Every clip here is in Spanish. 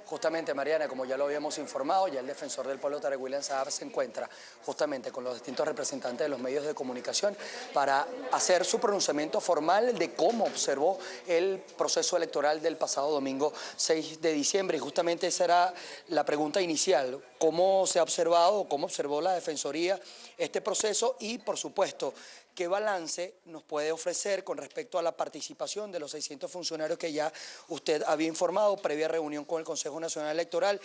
Justamente, Mariana, como ya lo habíamos informado, ya el defensor del pueblo Tarek William Saab se encuentra justamente con los distintos representantes de los medios de comunicación para hacer su pronunciamiento formal de cómo observó el proceso electoral del pasado domingo 6 de diciembre. Y justamente esa era la pregunta inicial: ¿cómo se ha observado, cómo observó la Defensoría este proceso? Y, por supuesto, ¿qué balance nos puede ofrecer con respecto a la participación de los 600 funcionarios que ya usted había informado previa reunión con el Consejo Nacional Electoral,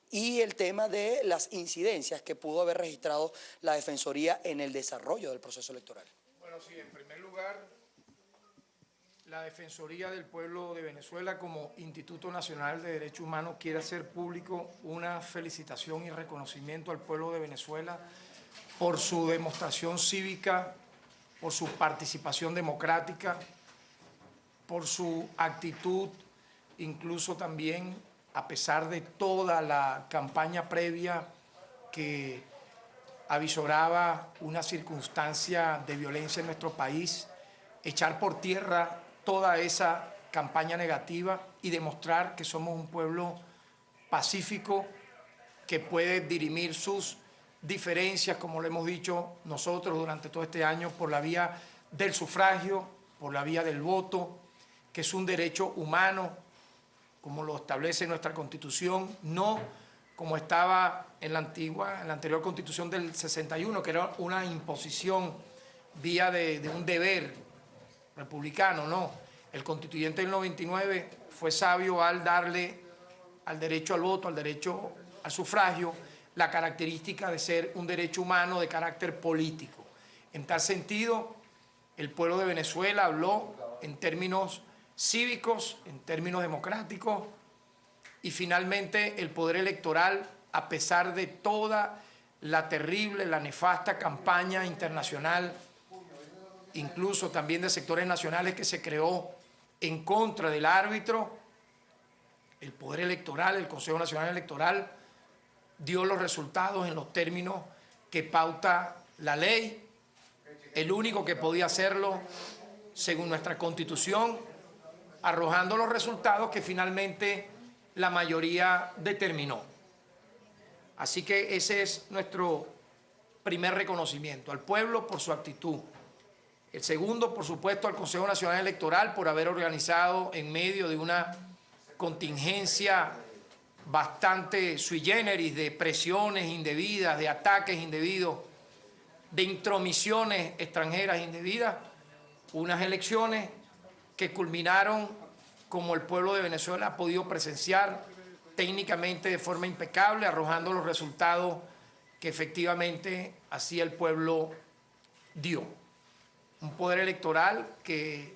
y el tema de las incidencias que pudo haber registrado la Defensoría en el desarrollo del proceso electoral? Bueno, sí, en primer lugar, la Defensoría del Pueblo de Venezuela como Instituto Nacional de Derechos Humanos quiere hacer público una felicitación y reconocimiento al pueblo de Venezuela por su demostración cívica, por su participación democrática, por su actitud, incluso también a pesar de toda la campaña previa que avisoraba una circunstancia de violencia en nuestro país, echar por tierra toda esa campaña negativa y demostrar que somos un pueblo pacífico que puede dirimir sus diferencias, como lo hemos dicho nosotros durante todo este año, por la vía del sufragio, por la vía del voto, que es un derecho humano, como lo establece nuestra Constitución, no como estaba en la anterior Constitución del 61, que era una imposición vía de un deber republicano, no. El constituyente del 99 fue sabio al darle al derecho al voto, al derecho al sufragio, la característica de ser un derecho humano de carácter político. En tal sentido, el pueblo de Venezuela habló en términos cívicos, en términos democráticos, y finalmente el poder electoral, a pesar de toda la terrible, la nefasta campaña internacional, incluso también de sectores nacionales que se creó en contra del árbitro, el poder electoral, el Consejo Nacional Electoral, dio los resultados en los términos que pauta la ley, el único que podía hacerlo según nuestra Constitución, arrojando los resultados que finalmente la mayoría determinó. Así que ese es nuestro primer reconocimiento al pueblo por su actitud. El segundo, por supuesto, al Consejo Nacional Electoral por haber organizado en medio de una contingencia bastante sui generis de presiones indebidas, de ataques indebidos, de intromisiones extranjeras indebidas, unas elecciones que culminaron, como el pueblo de Venezuela ha podido presenciar, técnicamente de forma impecable, arrojando los resultados que efectivamente así el pueblo dio. Un poder electoral que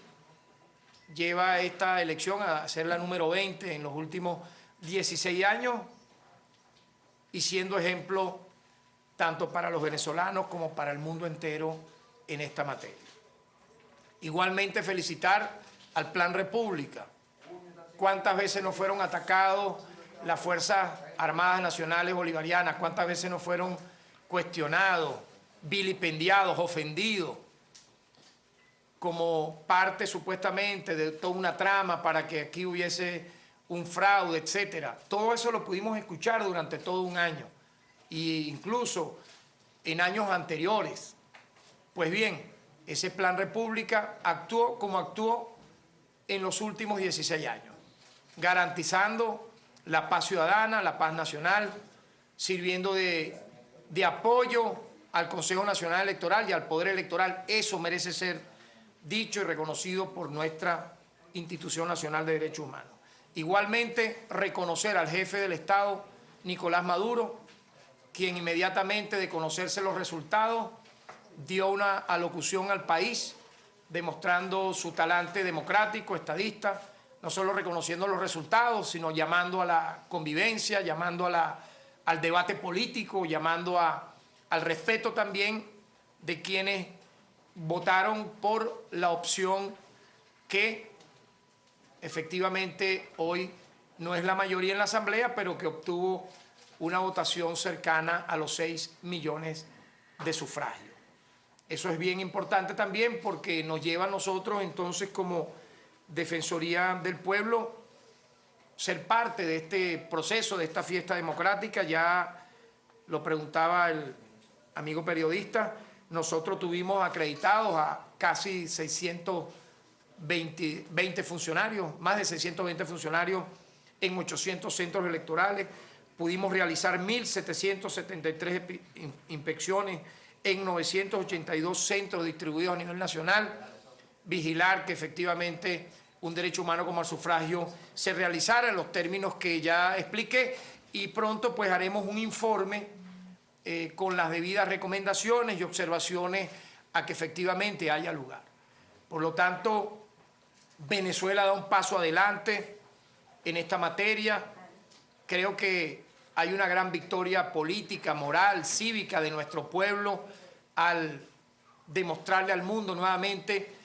lleva esta elección a ser la número 20 en los últimos 16 años y siendo ejemplo tanto para los venezolanos como para el mundo entero en esta materia. Igualmente felicitar al Plan República. ¿Cuántas veces nos fueron atacados las Fuerzas Armadas Nacionales Bolivarianas? ¿Cuántas veces nos fueron cuestionados, vilipendiados, ofendidos, como parte supuestamente de toda una trama para que aquí hubiese un fraude, etcétera? Todo eso lo pudimos escuchar durante todo un año, e incluso en años anteriores. Pues bien, ese Plan República actuó como actuó en los últimos 16 años, garantizando la paz ciudadana, la paz nacional, sirviendo de apoyo al Consejo Nacional Electoral y al Poder Electoral. Eso merece ser dicho y reconocido por nuestra Institución Nacional de Derechos Humanos. Igualmente, reconocer al jefe del Estado, Nicolás Maduro, quien inmediatamente de conocerse los resultados dio una alocución al país, demostrando su talante democrático, estadista, no solo reconociendo los resultados, sino llamando a la convivencia, llamando al debate político, llamando al respeto también de quienes votaron por la opción que efectivamente hoy no es la mayoría en la Asamblea, pero que obtuvo una votación cercana a los 6 millones de sufragios. Eso es bien importante también porque nos lleva a nosotros entonces como Defensoría del Pueblo ser parte de este proceso, de esta fiesta democrática. Ya lo preguntaba el amigo periodista, nosotros tuvimos acreditados a casi 620 funcionarios, más de 620 funcionarios en 800 centros electorales. Pudimos realizar 1.773 inspecciones en 982 centros distribuidos a nivel nacional, vigilar que efectivamente un derecho humano como el sufragio se realizara en los términos que ya expliqué, y pronto pues haremos un informe con las debidas recomendaciones y observaciones a que efectivamente haya lugar. Por lo tanto, Venezuela da un paso adelante en esta materia. Creo que hay una gran victoria política, moral, cívica de nuestro pueblo al demostrarle al mundo nuevamente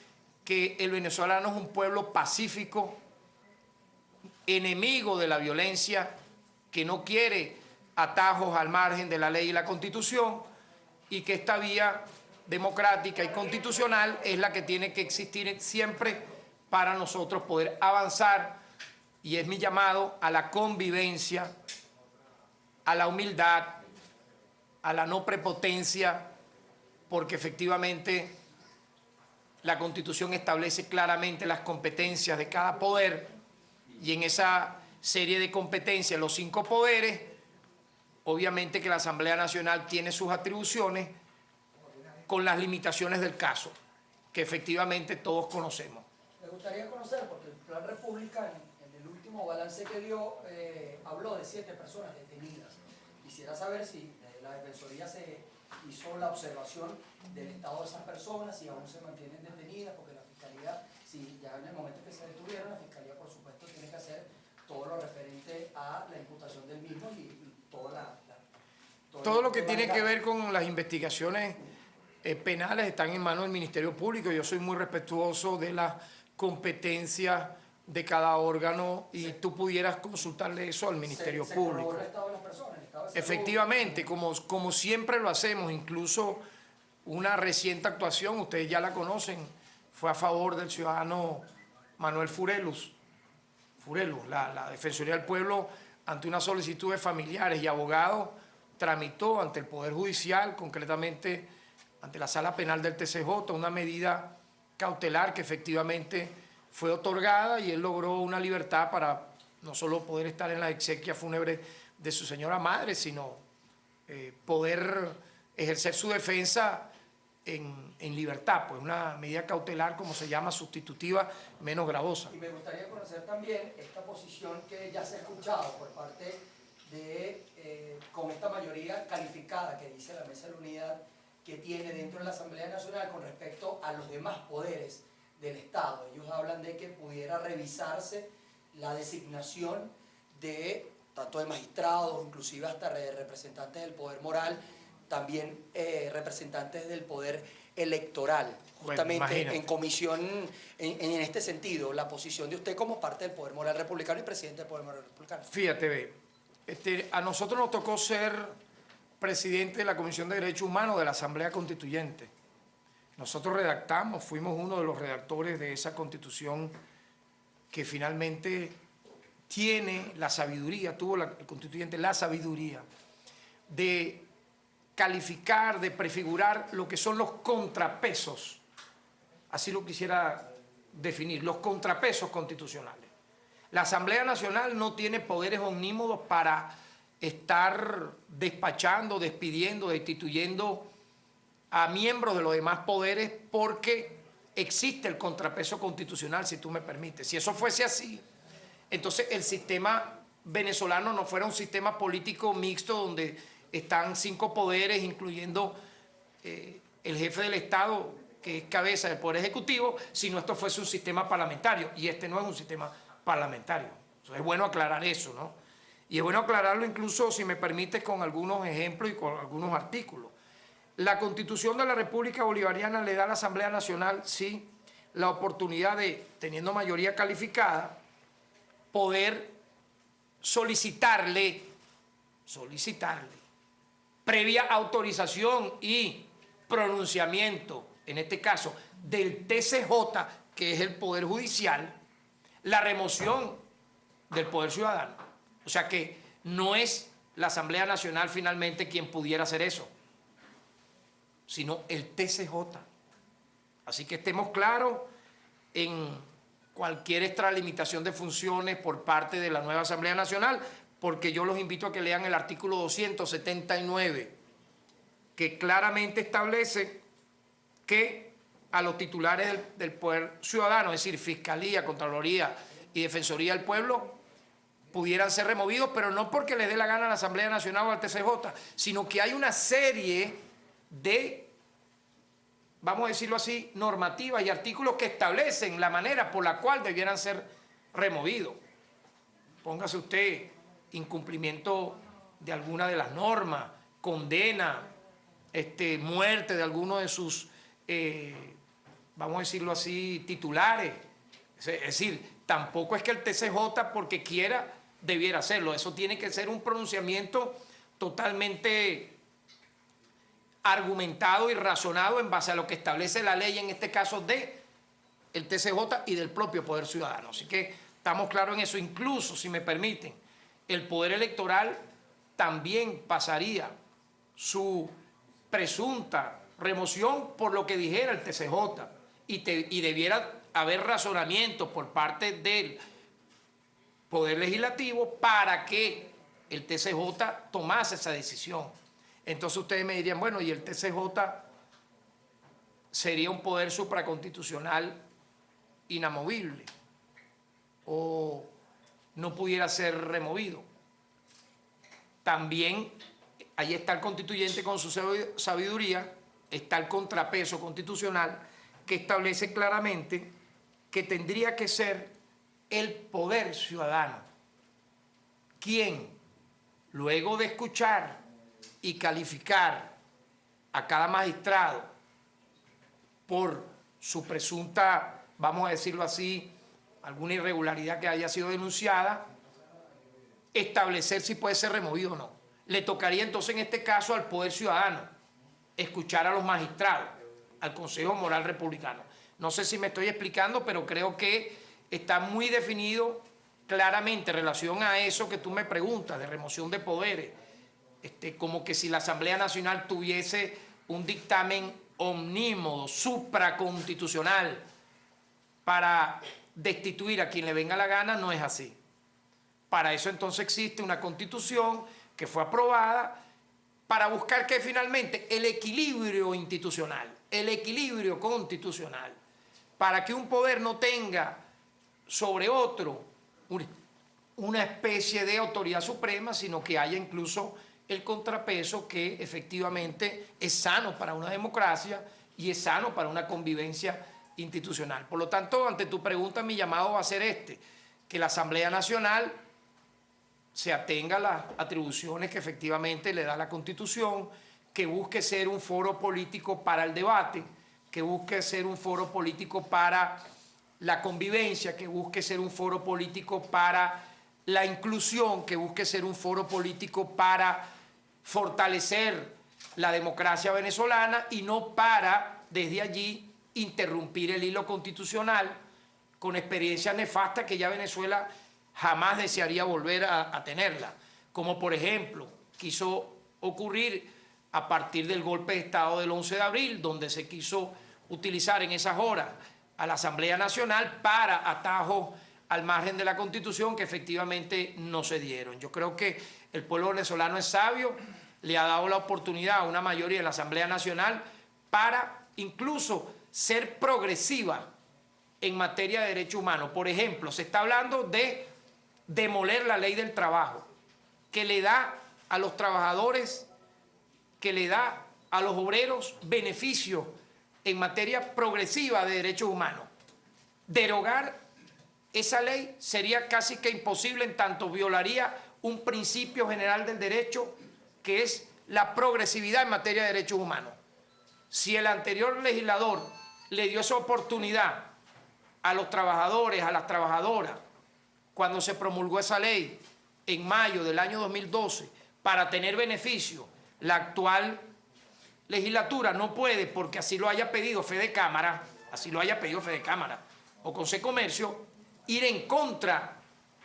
que el venezolano es un pueblo pacífico, enemigo de la violencia, que no quiere atajos al margen de la ley y la Constitución, y que esta vía democrática y constitucional es la que tiene que existir siempre para nosotros poder avanzar, y es mi llamado a la convivencia, a la humildad, a la no prepotencia, porque efectivamente la Constitución establece claramente las competencias de cada poder, y en esa serie de competencias, los 5 poderes, obviamente que la Asamblea Nacional tiene sus atribuciones con las limitaciones del caso, que efectivamente todos conocemos. Me gustaría conocer, porque el Plan República, en el último balance que dio, habló de 7 personas detenidas. Quisiera saber si la Defensoría se hizo la observación del estado de esas personas, si aún se mantienen detenidas, porque la Fiscalía, si ya en el momento que se detuvieron, la Fiscalía por supuesto tiene que hacer todo lo referente a la imputación del mismo y todo lo que tiene que ver con las investigaciones penales están en manos del Ministerio Público. Yo soy muy respetuoso de las competencias de cada órgano, y tú pudieras consultarle eso al Ministerio Público. El estado de las personas, el estado de salud. Efectivamente, como siempre lo hacemos. Incluso una reciente actuación, ustedes ya la conocen, fue a favor del ciudadano Manuel Furelus, la Defensoría del Pueblo, ante una solicitud de familiares y abogados, tramitó ante el Poder Judicial, concretamente ante la Sala Penal del TCJ, una medida cautelar que efectivamente fue otorgada, y él logró una libertad para no solo poder estar en la exequia fúnebre de su señora madre, sino poder ejercer su defensa en libertad, pues una medida cautelar, como se llama, sustitutiva, menos gravosa. Y me gustaría conocer también esta posición que ya se ha escuchado por parte de, con esta mayoría calificada que dice la Mesa de la Unidad, que tiene dentro de la Asamblea Nacional con respecto a los demás poderes del Estado. Ellos hablan de que pudiera revisarse la designación de tanto de magistrados, inclusive hasta de representantes del poder moral, también representantes del poder electoral. Justamente bueno, en comisión, en este sentido, la posición de usted como parte del poder moral republicano y presidente del poder moral republicano. Fíjate, ve, a nosotros nos tocó ser presidente de la Comisión de Derechos Humanos de la Asamblea Constituyente. Nosotros redactamos, fuimos uno de los redactores de esa Constitución que finalmente tiene la sabiduría, tuvo el constituyente la sabiduría de calificar, de prefigurar lo que son los contrapesos, así lo quisiera definir, los contrapesos constitucionales. La Asamblea Nacional no tiene poderes omnímodos para estar despachando, despidiendo, destituyendo a miembros de los demás poderes, porque existe el contrapeso constitucional, si tú me permites. Si eso fuese así, entonces el sistema venezolano no fuera un sistema político mixto donde están 5 poderes, incluyendo el jefe del Estado, que es cabeza del Poder Ejecutivo, sino esto fuese un sistema parlamentario, y este no es un sistema parlamentario. Entonces es bueno aclarar eso, ¿no? Y es bueno aclararlo incluso, si me permite, con algunos ejemplos y con algunos artículos. La Constitución de la República Bolivariana le da a la Asamblea Nacional, sí, la oportunidad de, teniendo mayoría calificada, poder solicitarle, previa autorización y pronunciamiento, en este caso, del TCJ, que es el Poder Judicial, la remoción del Poder Ciudadano. O sea que no es la Asamblea Nacional finalmente quien pudiera hacer eso, sino el TCJ. Así que estemos claros en cualquier extralimitación de funciones por parte de la nueva Asamblea Nacional, porque yo los invito a que lean el artículo 279, que claramente establece que a los titulares del Poder Ciudadano, es decir, Fiscalía, Contraloría y Defensoría del Pueblo, pudieran ser removidos, pero no porque les dé la gana a la Asamblea Nacional o al TCJ, sino que hay una serie de, vamos a decirlo así, normativas y artículos que establecen la manera por la cual debieran ser removidos. Póngase usted incumplimiento de alguna de las normas, condena, muerte de alguno de sus, vamos a decirlo así, titulares. Es decir, tampoco es que el TCJ porque quiera debiera hacerlo. Eso tiene que ser un pronunciamiento totalmente argumentado y razonado en base a lo que establece la ley, en este caso de el TCJ y del propio Poder Ciudadano. Así que estamos claros en eso. Incluso, si me permiten, el Poder Electoral también pasaría su presunta remoción por lo que dijera el TCJ y debiera haber razonamiento por parte del Poder Legislativo para que el TCJ tomase esa decisión. Entonces ustedes me dirían, bueno, ¿y el TCJ sería un poder supraconstitucional inamovible o no pudiera ser removido? También ahí está el constituyente con su sabiduría, está el contrapeso constitucional que establece claramente que tendría que ser el Poder Ciudadano quien, luego de escuchar y calificar a cada magistrado por su presunta, vamos a decirlo así, alguna irregularidad que haya sido denunciada, establecer si puede ser removido o no. Le tocaría entonces en este caso al Poder Ciudadano escuchar a los magistrados, al Consejo Moral Republicano. No sé si me estoy explicando, pero creo que está muy definido claramente en relación a eso que tú me preguntas, de remoción de poderes, como que si la Asamblea Nacional tuviese un dictamen omnímodo, supraconstitucional, para destituir a quien le venga la gana, no es así. Para eso entonces existe una Constitución que fue aprobada para buscar que finalmente el equilibrio institucional, el equilibrio constitucional, para que un poder no tenga sobre otro una especie de autoridad suprema, sino que haya incluso el contrapeso que efectivamente es sano para una democracia y es sano para una convivencia institucional. Por lo tanto, ante tu pregunta, mi llamado va a ser que la Asamblea Nacional se atenga a las atribuciones que efectivamente le da la Constitución, que busque ser un foro político para el debate, que busque ser un foro político para la convivencia, que busque ser un foro político para la inclusión, que busque ser un foro político para fortalecer la democracia venezolana y no para, desde allí, interrumpir el hilo constitucional con experiencias nefastas que ya Venezuela jamás desearía volver a tenerla. Como por ejemplo, quiso ocurrir a partir del golpe de Estado del 11 de abril, donde se quiso utilizar en esas horas a la Asamblea Nacional para atajos al margen de la Constitución que efectivamente no se dieron. Yo creo que el pueblo venezolano es sabio, le ha dado la oportunidad a una mayoría de la Asamblea Nacional para incluso ser progresiva en materia de derechos humanos. Por ejemplo, se está hablando de demoler la ley del trabajo, que le da a los trabajadores, que le da a los obreros beneficios en materia progresiva de derechos humanos. Derogar esa ley sería casi que imposible, en tanto violaría un principio general del derecho, que es la progresividad en materia de derechos humanos. Si el anterior legislador le dio esa oportunidad a los trabajadores, a las trabajadoras, cuando se promulgó esa ley en mayo del año 2012, para tener beneficio, la actual legislatura no puede, porque así lo haya pedido Fede Cámara, o Consejo Comercio, ir en contra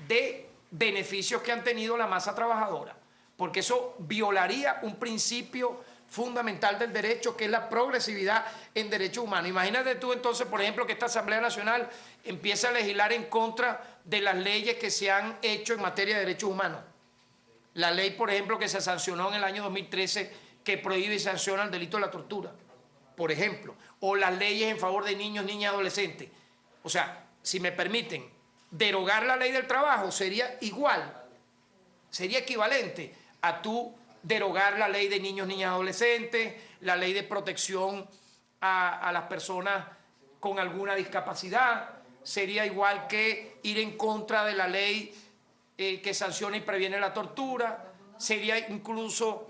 de beneficios que han tenido la masa trabajadora, porque eso violaría un principio fundamental del derecho, que es la progresividad en derechos humanos. Imagínate tú entonces, por ejemplo, que esta Asamblea Nacional empieza a legislar en contra de las leyes que se han hecho en materia de derechos humanos. La ley, por ejemplo, que se sancionó en el año 2013, que prohíbe y sanciona el delito de la tortura, por ejemplo, o las leyes en favor de niños, niñas y adolescentes. O sea, si me permiten, derogar la ley del trabajo sería igual, sería equivalente a tú derogar la ley de niños, niñas y adolescentes, la ley de protección a las personas con alguna discapacidad, sería igual que ir en contra de la ley que sanciona y previene la tortura, sería incluso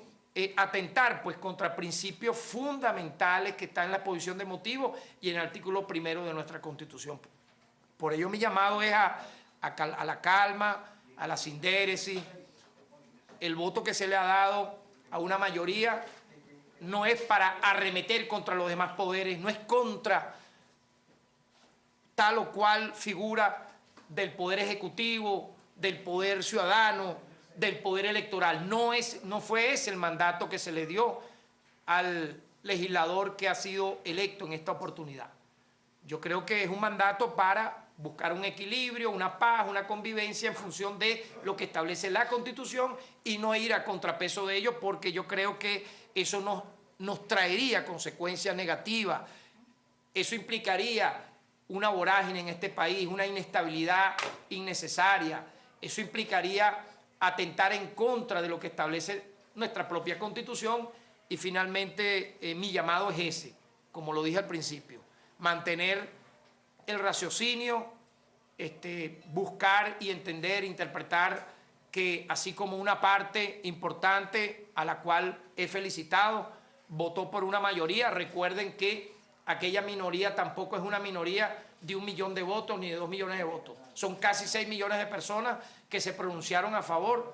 atentar pues contra principios fundamentales que están en la exposición de motivos y en el artículo 1 de nuestra Constitución. Por ello mi llamado es a la calma, a la sindéresis. El voto que se le ha dado a una mayoría no es para arremeter contra los demás poderes, no es contra tal o cual figura del poder ejecutivo, del poder ciudadano, del poder electoral. No fue ese el mandato que se le dio al legislador que ha sido electo en esta oportunidad. Yo creo que es un mandato para buscar un equilibrio, una paz, una convivencia en función de lo que establece la Constitución y no ir a contrapeso de ello, porque yo creo que eso nos traería consecuencias negativas. Eso implicaría una vorágine en este país, una inestabilidad innecesaria. Eso implicaría atentar en contra de lo que establece nuestra propia Constitución y finalmente mi llamado es ese, como lo dije al principio, mantener el raciocinio, buscar y entender, interpretar que así como una parte importante a la cual he felicitado votó por una mayoría, recuerden que aquella minoría tampoco es una minoría de 1 millón de votos ni de 2 millones de votos. Son casi 6 millones de personas que se pronunciaron a favor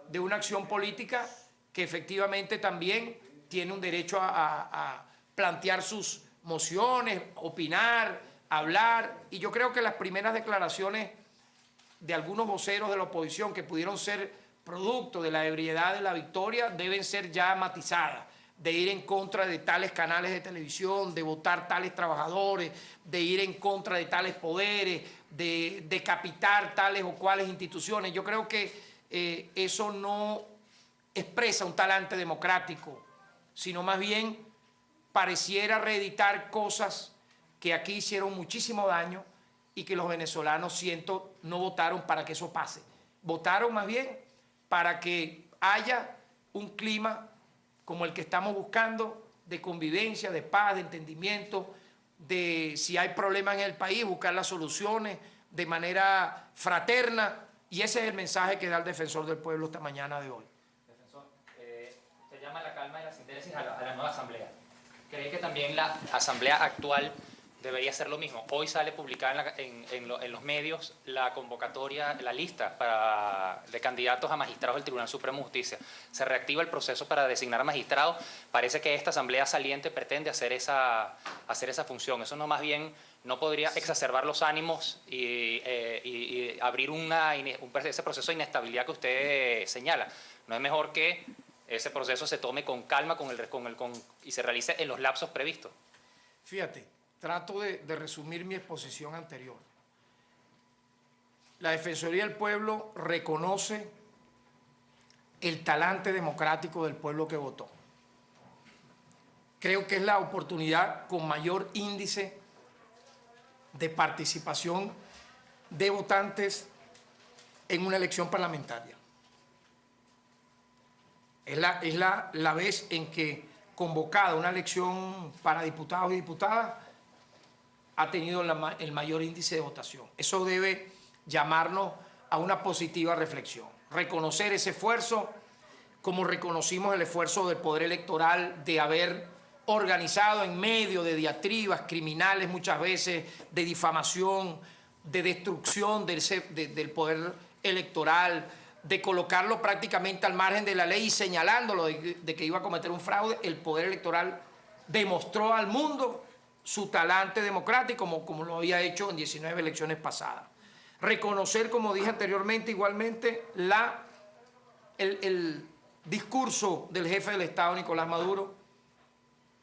de una acción política que efectivamente también tiene un derecho a plantear sus mociones, opinar, hablar, y yo creo que las primeras declaraciones de algunos voceros de la oposición que pudieron ser producto de la ebriedad de la victoria deben ser ya matizadas, de ir en contra de tales canales de televisión, de votar tales trabajadores, de ir en contra de tales poderes, de decapitar tales o cuales instituciones. Yo creo que eso no expresa un talante democrático, sino más bien pareciera reeditar cosas que aquí hicieron muchísimo daño y que los venezolanos, siento, no votaron para que eso pase. Votaron más bien para que haya un clima como el que estamos buscando, de convivencia, de paz, de entendimiento, de si hay problemas en el país, buscar las soluciones de manera fraterna, y ese es el mensaje que da el defensor del pueblo esta mañana de hoy. Defensor, se llama la calma y la síntesis a la nueva asamblea. ¿Cree que también la asamblea actual debería hacer lo mismo? Hoy sale publicada en los medios la convocatoria, la lista de candidatos a magistrados del Tribunal Supremo de Justicia. Se reactiva el proceso para designar magistrados. Parece que esta asamblea saliente pretende hacer esa función. Eso no, más bien no podría exacerbar los ánimos y abrir ese proceso de inestabilidad que usted señala. ¿No es mejor que ese proceso se tome con calma y se realice en los lapsos previstos? Fíjate, trato de resumir mi exposición anterior. La Defensoría del Pueblo reconoce el talante democrático del pueblo que votó. Creo que es la oportunidad con mayor índice de participación de votantes en una elección parlamentaria. Es la vez en que, convocada una elección para diputados y diputadas, ha tenido el mayor índice de votación. Eso debe llamarnos a una positiva reflexión. Reconocer ese esfuerzo, como reconocimos el esfuerzo del Poder Electoral de haber organizado en medio de diatribas criminales muchas veces, de difamación, de destrucción del Poder Electoral, de colocarlo prácticamente al margen de la ley y señalándolo de que iba a cometer un fraude. El Poder Electoral demostró al mundo su talante democrático como lo había hecho en 19 elecciones pasadas. reconocer, como dije anteriormente, igualmente el discurso del jefe del Estado, Nicolás Maduro,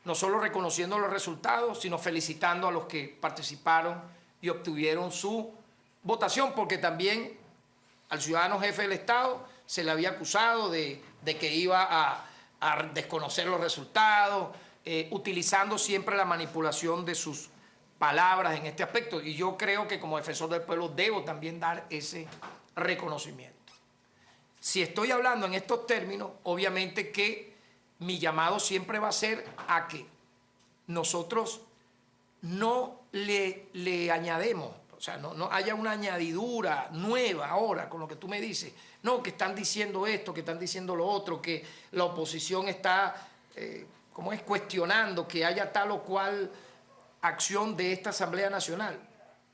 no solo reconociendo los resultados, sino felicitando a los que participaron y obtuvieron su votación, porque también al ciudadano jefe del Estado se le había acusado de que iba a desconocer los resultados, utilizando siempre la manipulación de sus palabras en este aspecto. Y yo creo que como defensor del pueblo debo también dar ese reconocimiento. Si estoy hablando en estos términos, obviamente que mi llamado siempre va a ser a que nosotros no le añademos, o sea, no haya una añadidura nueva ahora con lo que tú me dices. No, que están diciendo esto, que están diciendo lo otro, que la oposición está, ¿cómo es?, cuestionando que haya tal o cual acción de esta Asamblea Nacional.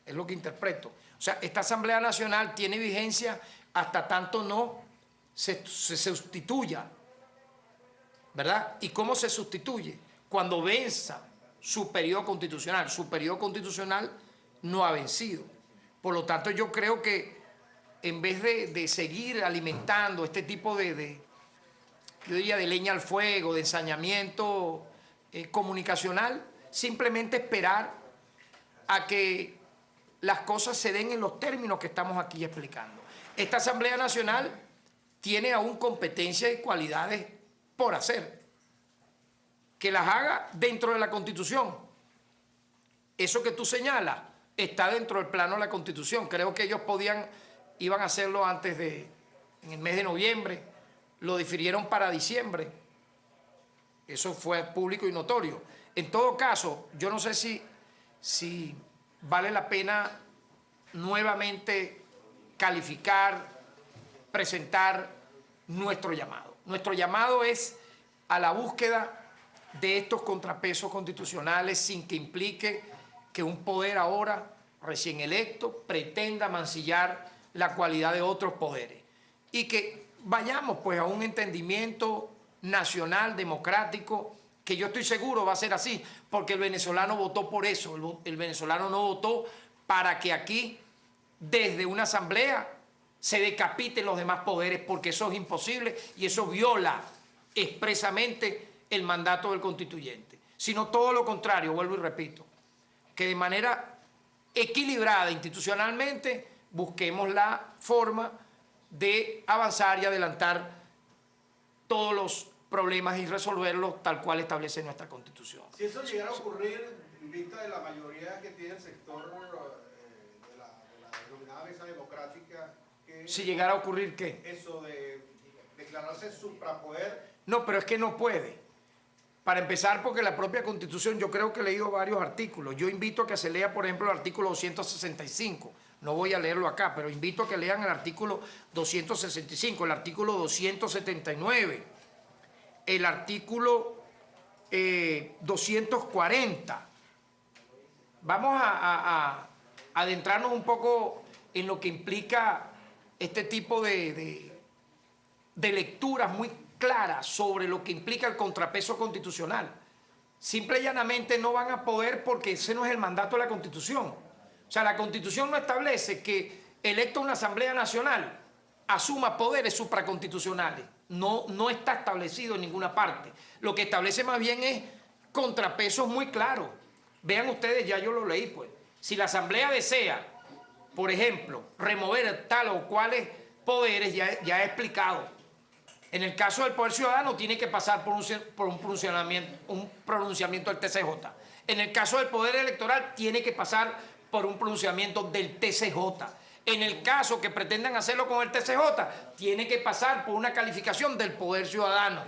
Es lo que interpreto. O sea, esta Asamblea Nacional tiene vigencia hasta tanto no se sustituya, ¿verdad? ¿Y cómo se sustituye? Cuando venza su periodo constitucional. Su periodo constitucional no ha vencido. Por lo tanto, yo creo que en vez de seguir alimentando este tipo yo diría, de leña al fuego, de ensañamiento comunicacional, simplemente esperar a que las cosas se den en los términos que estamos aquí explicando. Esta Asamblea Nacional tiene aún competencias y cualidades por hacer, que las haga dentro de la Constitución. Eso que tú señalas está dentro del plano de la Constitución. Creo que ellos iban a hacerlo en el mes de noviembre, lo difirieron para diciembre. Eso fue público y notorio. En todo caso, yo no sé si vale la pena nuevamente calificar, presentar nuestro llamado. Nuestro llamado es a la búsqueda de estos contrapesos constitucionales sin que implique que un poder ahora recién electo pretenda mancillar la cualidad de otros poderes y que vayamos pues a un entendimiento nacional, democrático, que yo estoy seguro va a ser así, porque el venezolano votó por eso. El venezolano no votó para que aquí, desde una asamblea, se decapiten los demás poderes, porque eso es imposible y eso viola expresamente el mandato del constituyente. Sino todo lo contrario, vuelvo y repito, que de manera equilibrada institucionalmente busquemos la forma de avanzar y adelantar todos los problemas y resolverlos tal cual establece nuestra Constitución. Si eso llegara a ocurrir, en vista de la mayoría que tiene el sector de la denominada mesa democrática, si llegara a ocurrir, ¿qué? Eso de declararse suprapoder. No, pero es que no puede. Para empezar, porque la propia Constitución, yo creo que he leído varios artículos. Yo invito a que se lea, por ejemplo, el artículo 265. No voy a leerlo acá, pero invito a que lean el artículo 265, el artículo 279, el artículo 240. Vamos a adentrarnos un poco en lo que implica este tipo de lecturas muy claras sobre lo que implica el contrapeso constitucional. Simple y llanamente no van a poder porque ese no es el mandato de la Constitución. O sea, la Constitución no establece que electo una Asamblea Nacional asuma poderes supraconstitucionales. No está establecido en ninguna parte. Lo que establece más bien es contrapesos muy claros. Vean ustedes, ya yo lo leí, pues. Si la Asamblea desea, por ejemplo, remover tal o cuales poderes, ya he explicado. En el caso del Poder Ciudadano tiene que pasar por un pronunciamiento del TCJ. En el caso del Poder Electoral tiene que pasar por un pronunciamiento del TCJ. En el caso que pretendan hacerlo con el TCJ, tiene que pasar por una calificación del Poder Ciudadano.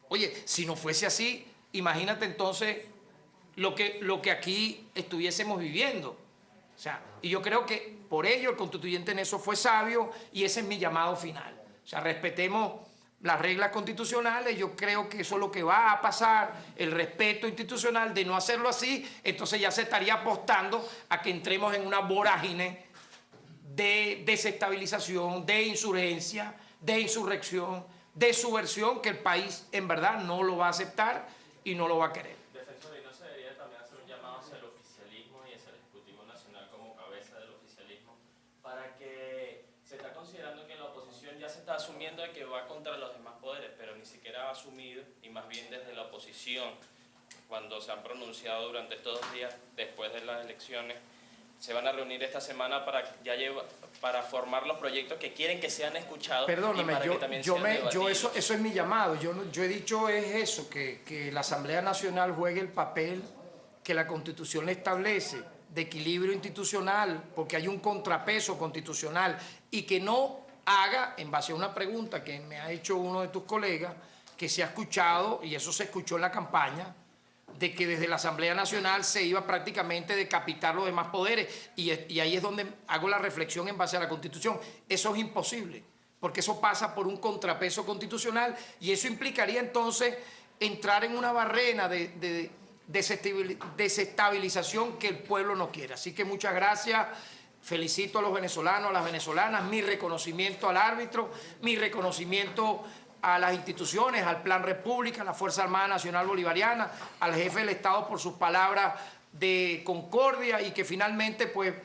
Oye, si no fuese así, imagínate entonces lo que aquí estuviésemos viviendo. O sea, y yo creo que por ello el constituyente en eso fue sabio y ese es mi llamado final. O sea, respetemos las reglas constitucionales, yo creo que eso es lo que va a pasar, el respeto institucional. De no hacerlo así, entonces ya se estaría apostando a que entremos en una vorágine de desestabilización, de insurgencia, de insurrección, de subversión, que el país en verdad no lo va a aceptar y no lo va a querer. Defensor, ¿y no se debería también hacer un llamado hacia el oficialismo y hacia el Ejecutivo Nacional como cabeza del oficialismo para que se está considerando que la oposición ya se está asumiendo de que va contra los demás poderes, pero ni siquiera ha asumido, y más bien desde la oposición, cuando se han pronunciado durante estos 2 días después de las elecciones, se van a reunir esta semana para formar los proyectos que quieren que sean escuchados. Perdóname, y para que también sean debatidos. eso es mi llamado. Yo he dicho es eso, que la Asamblea Nacional juegue el papel que la Constitución le establece de equilibrio institucional, porque hay un contrapeso constitucional, y que no haga, en base a una pregunta que me ha hecho uno de tus colegas, que se ha escuchado, y eso se escuchó en la campaña, de que desde la Asamblea Nacional se iba prácticamente a decapitar los demás poderes, y ahí es donde hago la reflexión en base a la Constitución. Eso es imposible, porque eso pasa por un contrapeso constitucional, y eso implicaría entonces entrar en una barrera de desestabilización que el pueblo no quiere. Así que muchas gracias, felicito a los venezolanos, a las venezolanas, mi reconocimiento al árbitro, mi reconocimiento a las instituciones, al Plan República, a la Fuerza Armada Nacional Bolivariana, al jefe del Estado por sus palabras de concordia, y que finalmente pues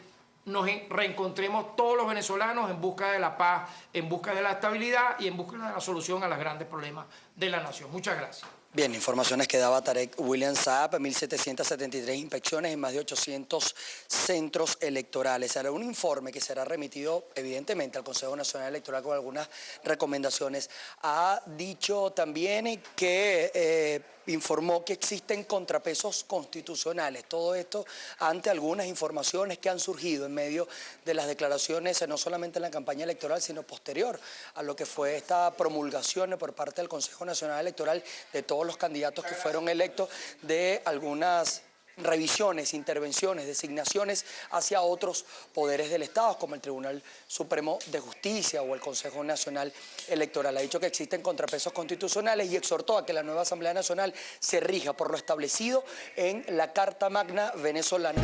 nos reencontremos todos los venezolanos en busca de la paz, en busca de la estabilidad y en busca de la solución a los grandes problemas de la nación. Muchas gracias. Bien, informaciones que daba Tarek William Saab, 1.773 inspecciones en más de 800 centros electorales. Será un informe que será remitido evidentemente al Consejo Nacional Electoral con algunas recomendaciones. Ha dicho también que informó que existen contrapesos constitucionales. Todo esto ante algunas informaciones que han surgido en medio de las declaraciones, no solamente en la campaña electoral, sino posterior a lo que fue esta promulgación por parte del Consejo Nacional Electoral de todos los candidatos que fueron electos, de algunas revisiones, intervenciones, designaciones hacia otros poderes del Estado, como el Tribunal Supremo de Justicia o el Consejo Nacional Electoral. Ha dicho que existen contrapesos constitucionales y exhortó a que la nueva Asamblea Nacional se rija por lo establecido en la Carta Magna venezolana.